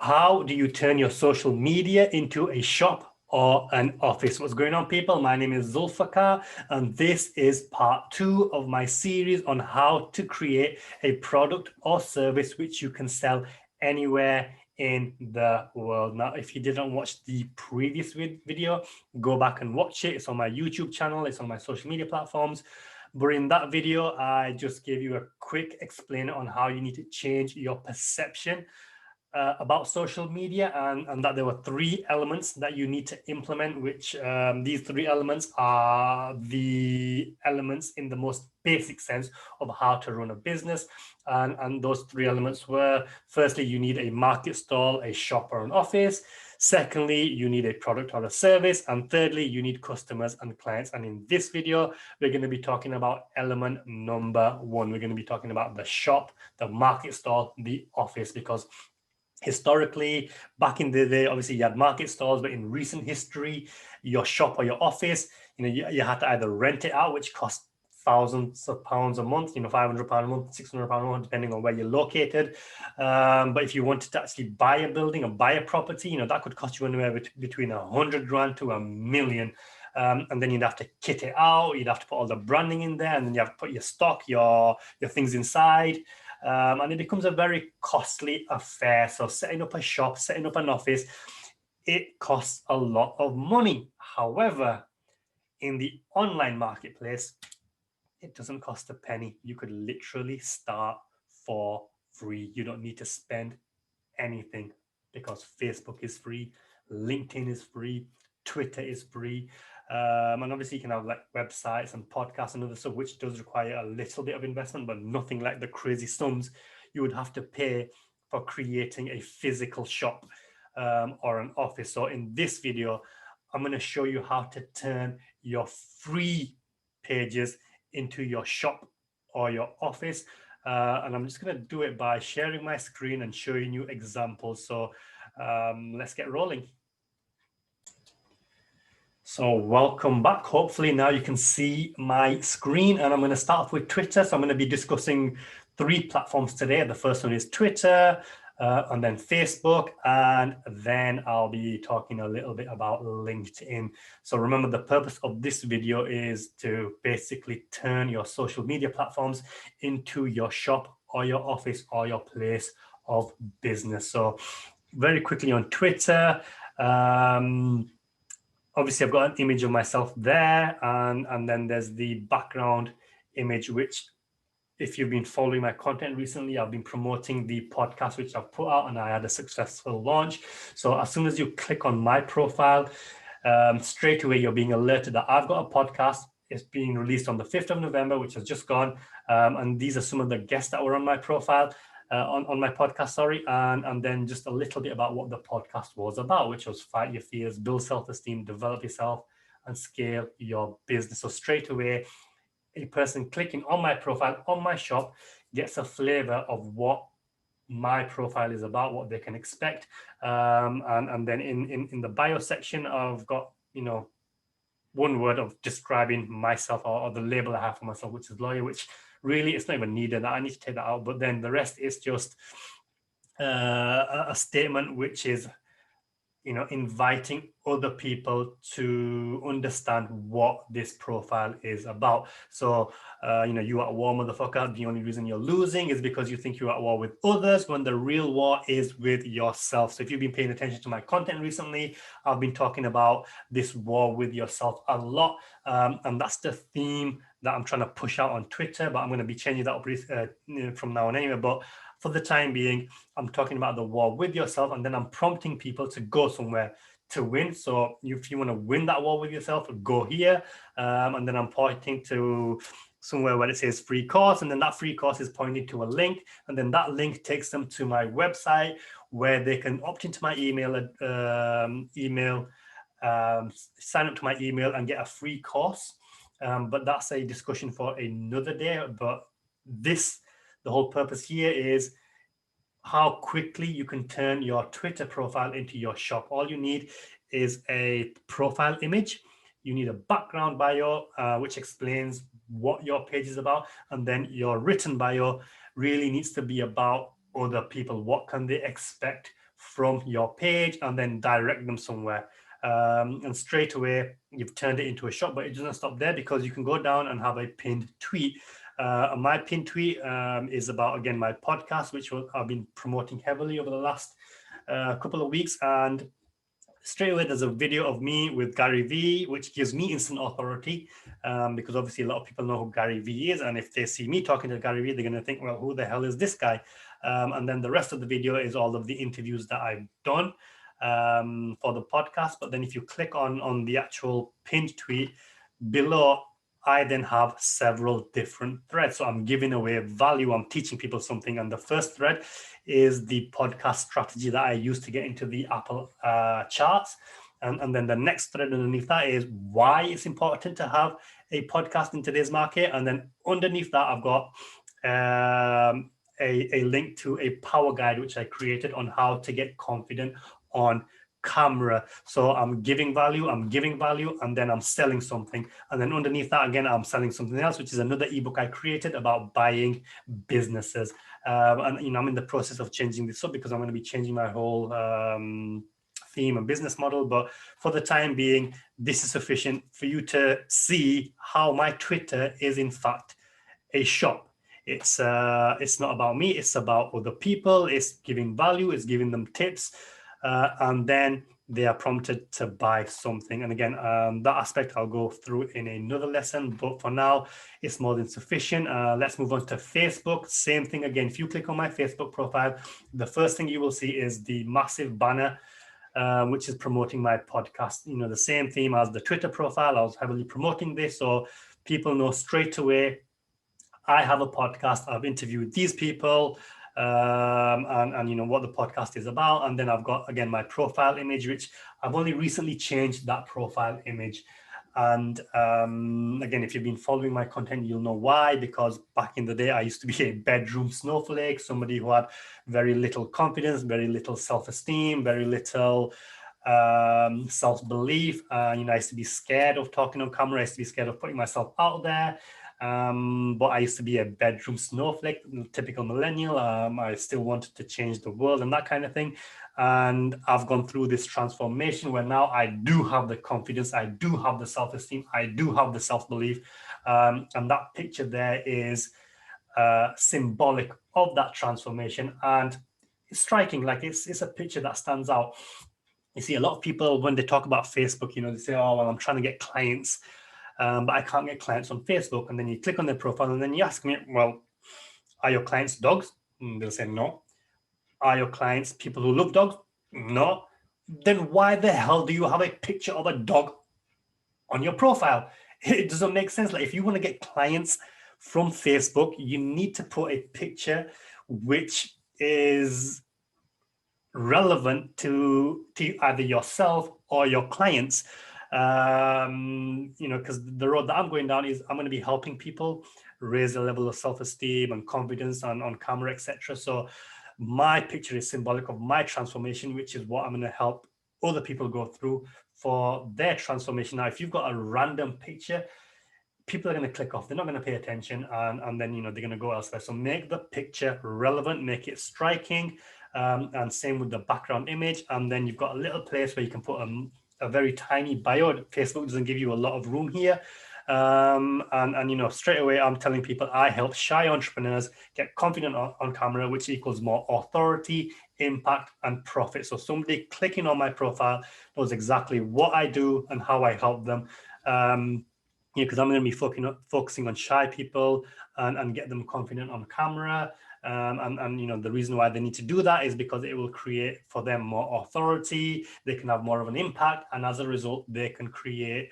How do you turn your social media into a shop or an office? What's going on, people? My name is Zulfikar, and this is part 2 of my series on how to create a product or service which you can sell anywhere in the world. Now, if you didn't watch the previous video, go back and watch it. It's on my YouTube channel, it's on my social media platforms. But in that video, I just gave you a quick explainer on how you need to change your perception about social media, and that there were 3 elements that you need to implement, which these 3 elements are the elements in the most basic sense of how to run a business. And those 3 elements were, firstly, you need a market stall, a shop or an office. Secondly, you need a product or a service. And thirdly, you need customers and clients. And in this video, we're going to be talking about element number 1. We're going to be talking about the shop, the market stall, the office, because historically, back in the day, obviously you had market stalls, but in recent history, your shop or your office, you had to either rent it out, which cost thousands of pounds a month, £500 a month, £600 a month, depending on where you're located. But if you wanted to actually buy a building or buy a property, that could cost you anywhere between 100 grand to £1 million. And then you'd have to kit it out, you'd have to put all the branding in there, and then you have to put your stock, your things inside. And it becomes a very costly affair. So setting up a shop, setting up an office, it costs a lot of money. However, in the online marketplace, it doesn't cost a penny. You could literally start for free. You don't need to spend anything, because Facebook is free, LinkedIn is free, Twitter is free. And obviously you can have like websites and podcasts and other stuff, which does require a little bit of investment, but nothing like the crazy sums you would have to pay for creating a physical shop or an office. So in this video, I'm going to show you how to turn your free pages into your shop or your office. And I'm just going to do it by sharing my screen and showing you examples. So let's get rolling. So welcome back. Hopefully now you can see my screen, and I'm going to start off with Twitter. So I'm going to be discussing 3 platforms today. The first one is Twitter, and then Facebook, and then I'll be talking a little bit about LinkedIn. So remember, the purpose of this video is to basically turn your social media platforms into your shop or your office or your place of business. So very quickly on Twitter, obviously, I've got an image of myself there, and then there's the background image, which, if you've been following my content recently, I've been promoting the podcast which I've put out, and I had a successful launch. So as soon as you click on my profile, straight away you're being alerted that I've got a podcast. It's being released on the 5th of November, which has just gone. And these are some of the guests that were on my profile. On my podcast, sorry, and then just a little bit about what the podcast was about, which was fight your fears, build self-esteem, develop yourself, and scale your business. So straight away, a person clicking on my profile, on my shop, gets a flavor of what my profile is about, what they can expect. And then in the bio section, I've got, one word of describing myself, or the label I have for myself, which is lawyer, which really it's not even needed. I need to take that out. But then the rest is just a statement which is, inviting other people to understand what this profile is about. So, you are at war, motherfucker. The only reason you're losing is because you think you're at war with others, when the real war is with yourself. So if you've been paying attention to my content recently, I've been talking about this war with yourself a lot. And that's the theme that I'm trying to push out on Twitter, but I'm going to be changing that up from now on anyway. But for the time being, I'm talking about the war with yourself, and then I'm prompting people to go somewhere to win. So if you want to win that war with yourself, go here. And then I'm pointing to somewhere where it says free course, and then that free course is pointing to a link, and then that link takes them to my website, where they can opt into my sign up to my email and get a free course. But that's a discussion for another day. But the whole purpose here is how quickly you can turn your Twitter profile into your shop. All you need is a profile image. You need a background bio, which explains what your page is about. And then your written bio really needs to be about other people. What can they expect from your page and then direct them somewhere. And straight away, you've turned it into a shop, but it doesn't stop there, because you can go down and have a pinned tweet. My pinned tweet is about, again, my podcast, which I've been promoting heavily over the last couple of weeks. And straight away, there's a video of me with Gary Vee, which gives me instant authority, because obviously a lot of people know who Gary Vee is. And if they see me talking to Gary Vee, they're going to think, well, who the hell is this guy? And then the rest of the video is all of the interviews that I've done for the podcast. But then if you click on the actual pinned tweet below, I then have several different threads. So I'm giving away value. I'm teaching people something. And the first thread is the podcast strategy that I use to get into the Apple charts. And then the next thread underneath that is why it's important to have a podcast in today's market. And then underneath that, I've got a link to a power guide, which I created on how to get confident on camera. So I'm giving value, and then I'm selling something. And then underneath that, again, I'm selling something else, which is another ebook I created about buying businesses. And I'm in the process of changing this up, because I'm going to be changing my whole theme and business model. But for the time being, this is sufficient for you to see how my Twitter is in fact a shop. It's not about me, it's about other people. It's giving value, it's giving them tips, and then they are prompted to buy something. And again, that aspect I'll go through in another lesson, but for now, it's more than sufficient. Let's move on to Facebook. Same thing again. If you click on my Facebook profile, the first thing you will see is the massive banner, which is promoting my podcast. The same theme as the Twitter profile. I was heavily promoting this, so people know straight away I have a podcast. I've interviewed these people, and what the podcast is about. And then I've got, again, my profile image, which I've only recently changed that profile image. And again, if you've been following my content, you'll know why, because back in the day, I used to be a bedroom snowflake, somebody who had very little confidence, very little self-esteem, very little self-belief. I used to be scared of talking on camera. I used to be scared of putting myself out there. But I used to be a bedroom snowflake, typical millennial. I still wanted to change the world and that kind of thing. And I've gone through this transformation where now I do have the confidence, I do have the self-esteem, I do have the self-belief. And that picture there is symbolic of that transformation. And it's striking, like it's a picture that stands out. You see, a lot of people, when they talk about Facebook, they say, oh, well, I'm trying to get clients. But I can't get clients on Facebook. And then you click on their profile and then you ask me, well, are your clients dogs? And they'll say no. Are your clients people who love dogs? No. Then why the hell do you have a picture of a dog on your profile? It doesn't make sense. Like, if you want to get clients from Facebook, you need to put a picture which is relevant to either yourself or your clients. Because the road that I'm going down is I'm going to be helping people raise the level of self-esteem and confidence on camera, etc. So my picture is symbolic of my transformation, which is what I'm going to help other people go through for their transformation. Now, if you've got a random picture, people are going to click off. They're not going to pay attention, and then they're going to go elsewhere. So make the picture relevant, make it striking, and same with the background image. And then you've got a little place where you can put a very tiny bio. Facebook doesn't give you a lot of room here. And straight away, I'm telling people I help shy entrepreneurs get confident on camera, which equals more authority, impact, and profit. So somebody clicking on my profile knows exactly what I do and how I help them. Because I'm going to be focusing on shy people and get them confident on camera. And the reason why they need to do that is because it will create for them more authority. They can have more of an impact, and as a result, they can create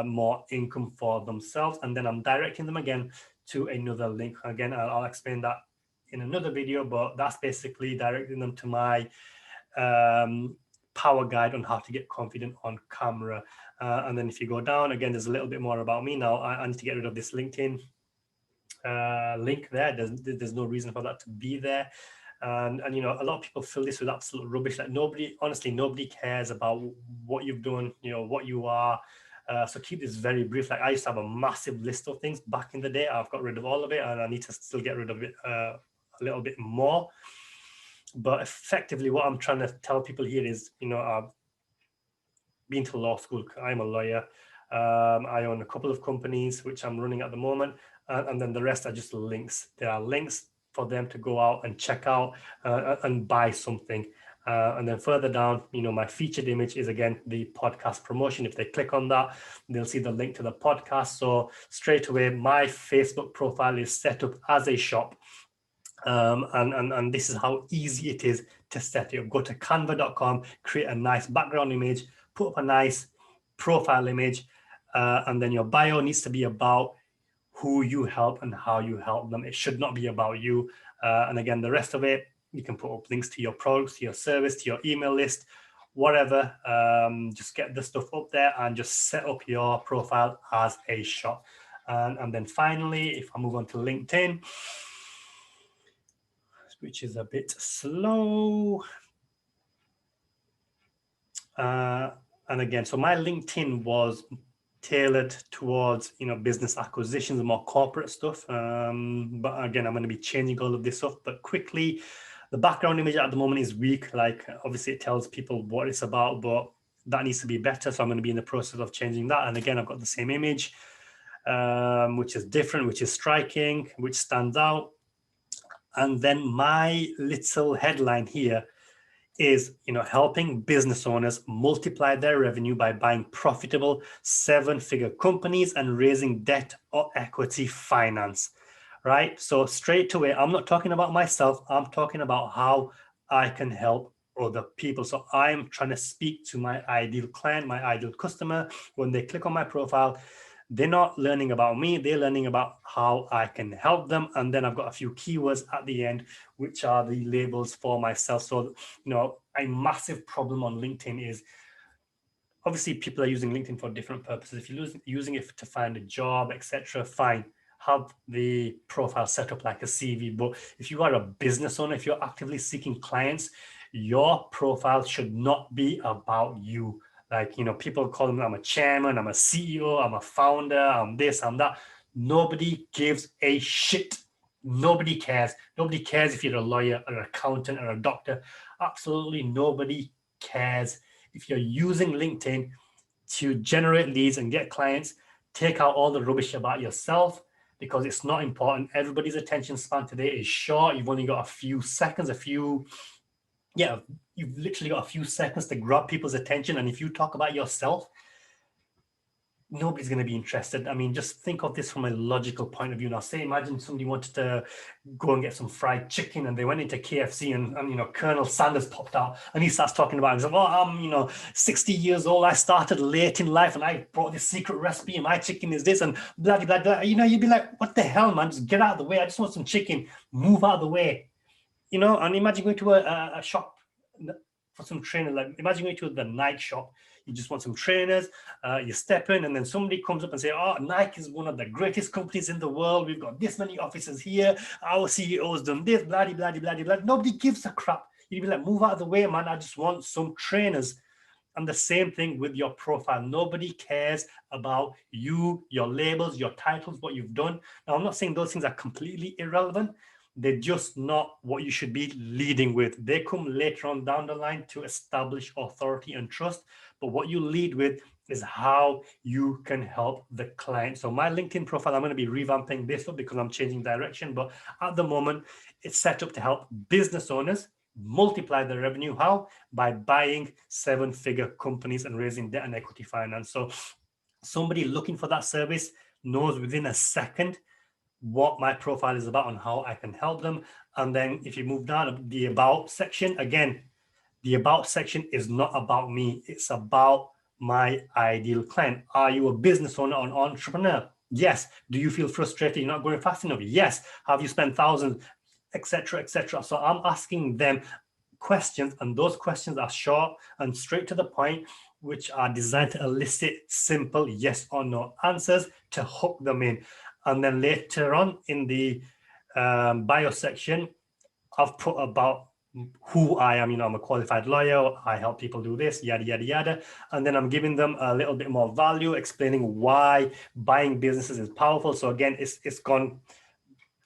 more income for themselves. And then I'm directing them again to another link. Again, I'll explain that in another video, but that's basically directing them to my power guide on how to get confident on camera. And then if you go down again, there's a little bit more about me. Now I need to get rid of this LinkedIn link there. There's no reason for that to be there. And a lot of people fill this with absolute rubbish. Like nobody cares about what you've done, what you are. So keep this very brief. Like, I used to have a massive list of things back in the day. I've got rid of all of it, and I need to still get rid of it a little bit more. But effectively, what I'm trying to tell people here is, I've been to law school. I'm a lawyer. I own a couple of companies which I'm running at the moment, and then the rest are just links. There are links for them to go out and check out and buy something. And then further down, my featured image is again the podcast promotion. If they click on that, they'll see the link to the podcast. So straight away, my Facebook profile is set up as a shop. And this is how easy it is to set it up. Go to canva.com, create a nice background image, put up a nice profile image, and then your bio needs to be about who you help and how you help them. It should not be about you. And again, the rest of it, you can put up links to your products, to your service, to your email list, whatever. Just get the stuff up there and just set up your profile as a shop. And then finally, if I move on to LinkedIn, which is a bit slow. And again, so my LinkedIn was tailored towards, business acquisitions and more corporate stuff. But again, I'm going to be changing all of this stuff. But quickly, the background image at the moment is weak. Like, obviously, it tells people what it's about, but that needs to be better. So I'm going to be in the process of changing that. And again, I've got the same image, which is different, which is striking, which stands out. And then my little headline here is, helping business owners multiply their revenue by buying profitable 7-figure companies and raising debt or equity finance, right? So straight away, I'm not talking about myself. I'm talking about how I can help other people. So I'm trying to speak to my ideal client, my ideal customer. When they click on my profile, they're not learning about me, they're learning about how I can help them. And then I've got a few keywords at the end, which are the labels for myself. So, a massive problem on LinkedIn is, obviously people are using LinkedIn for different purposes. If you're using it to find a job, etc., fine, have the profile set up like a CV. But if you are a business owner, if you're actively seeking clients, your profile should not be about you. Like, people call them, I'm a chairman, I'm a CEO, I'm a founder, I'm this, I'm that. Nobody gives a shit. Nobody cares. Nobody cares if you're a lawyer or an accountant or a doctor. Absolutely nobody cares. If you're using LinkedIn to generate leads and get clients, take out all the rubbish about yourself, because it's not important. Everybody's attention span today is short. You've only got a few seconds, you've literally got a few seconds to grab people's attention. And if you talk about yourself, nobody's going to be interested. I mean, just think of this from a logical point of view. Now, say, imagine somebody wanted to go and get some fried chicken and they went into KFC and Colonel Sanders popped out and he starts talking about himself. Oh, I'm, 60 years old. I started late in life and I brought this secret recipe and my chicken is this and blah, blah, blah. You'd be like, what the hell, man? Just get out of the way. I just want some chicken. Move out of the way. And imagine going to a shop for some trainers. Like, imagine going to the Nike shop. You just want some trainers. You step in, and then somebody comes up and say, "Oh, Nike is one of the greatest companies in the world. We've got this many offices here. Our CEO's done this. Blah blah blah blah blah." Nobody gives a crap. You'd be like, "Move out of the way, man. I just want some trainers." And the same thing with your profile. Nobody cares about you, your labels, your titles, what you've done. Now, I'm not saying those things are completely irrelevant. They're just not what you should be leading with. They come later on down the line to establish authority and trust. But what you lead with is how you can help the client. So my LinkedIn profile, I'm going to be revamping this up because I'm changing direction. But at the moment, it's set up to help business owners multiply their revenue. How? By buying 7-figure companies and raising debt and equity finance. So somebody looking for that service knows within a second what my profile is about and how I can help them. And then if you move down to the about section, again, the about section is not about me. It's about my ideal client. Are you a business owner or an entrepreneur? Yes. Do you feel frustrated you're not going fast enough? Yes. Have you spent thousands, etc., etc.? So I'm asking them questions, and those questions are short and straight to the point, which are designed to elicit simple yes or no answers to hook them in. And then later on in the bio section, I've put about who I am. I'm a qualified lawyer. I help people do this, yada, yada, yada. And then I'm giving them a little bit more value, explaining why buying businesses is powerful. So again, it's gone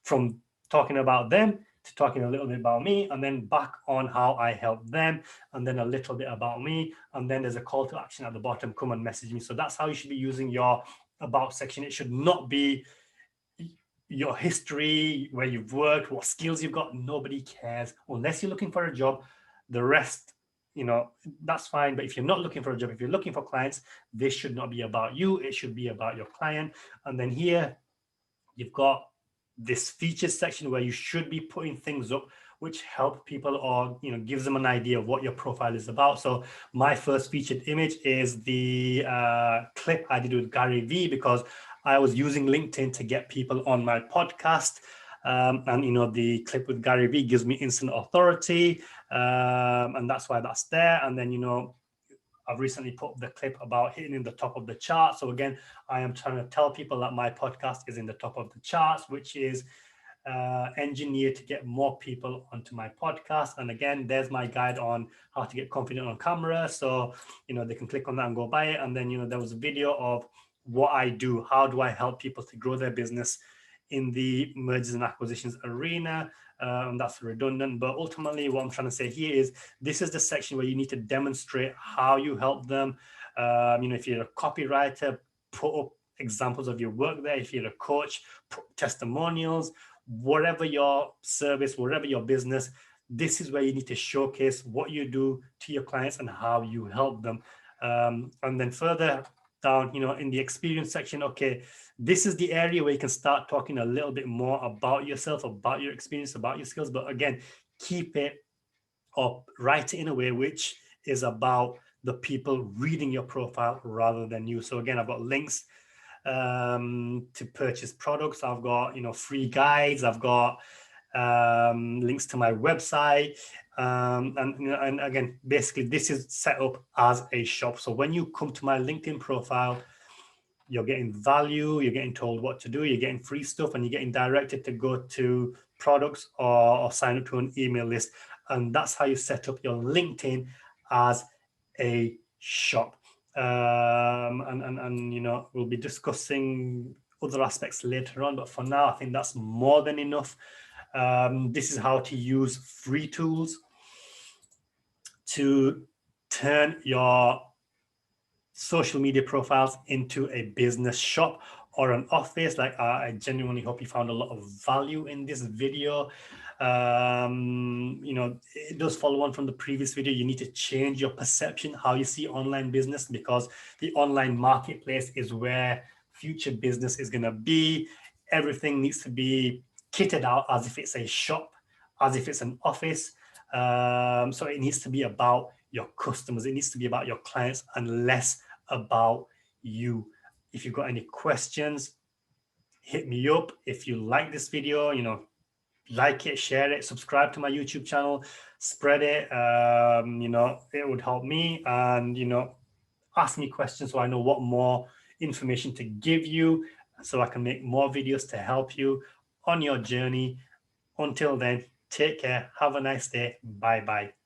from talking about them to talking a little bit about me, and then back on how I help them, and then a little bit about me, and then there's a call to action at the bottom, come and message me. So that's how you should be using your about section. It should not be your history, where you've worked, what skills you've got. Nobody cares unless you're looking for a job. The rest, that's fine. But if you're not looking for a job, if you're looking for clients, this should not be about you. It should be about your client. And then here you've got this features section where you should be putting things up which help people, or gives them an idea of what your profile is about. So my first featured image is the clip I did with Gary Vee, because I was using LinkedIn to get people on my podcast. And the clip with Gary Vee gives me instant authority, and that's why that's there. And then I've recently put the clip about hitting in the top of the chart. So again, I am trying to tell people that my podcast is in the top of the charts, which is engineered to get more people onto my podcast. And again, there's my guide on how to get confident on camera. So, they can click on that and go buy it. And then, there was a video of what I do. How do I help people to grow their business in the mergers and acquisitions arena? And that's redundant. But ultimately, what I'm trying to say here is this is the section where you need to demonstrate how you help them. If you're a copywriter, put up examples of your work there. If you're a coach, put testimonials. Whatever your service, whatever your business, this is where you need to showcase what you do to your clients and how you help them. And then further down, in the experience section, okay, this is the area where you can start talking a little bit more about yourself, about your experience, about your skills. But again, keep it or write it in a way which is about the people reading your profile rather than you. So again, I've got links to purchase products. I've got free guides. I've got links to my website, and again, basically this is set up as a shop. So when you come to my LinkedIn profile, you're getting value, you're getting told what to do, you're getting free stuff, and you're getting directed to go to products or sign up to an email list. And that's how you set up your LinkedIn as a shop. And we'll be discussing other aspects later on, but for now I think that's more than enough. This is how to use free tools to turn your social media profiles into a business shop or an office. Like, I genuinely hope you found a lot of value in this video. It does follow on from the previous video. You need to change your perception, how you see online business, because the online marketplace is where future business is going to be. Everything needs to be kitted out as if it's a shop, as if it's an office. So it needs to be about your customers. It needs to be about your clients and less about you. If you've got any questions, hit me up. If you like this video, like it, share it, subscribe to my YouTube channel, spread it. It would help me. And ask me questions so I know what more information to give you, so I can make more videos to help you on your journey. Until then, take care, have a nice day, bye bye.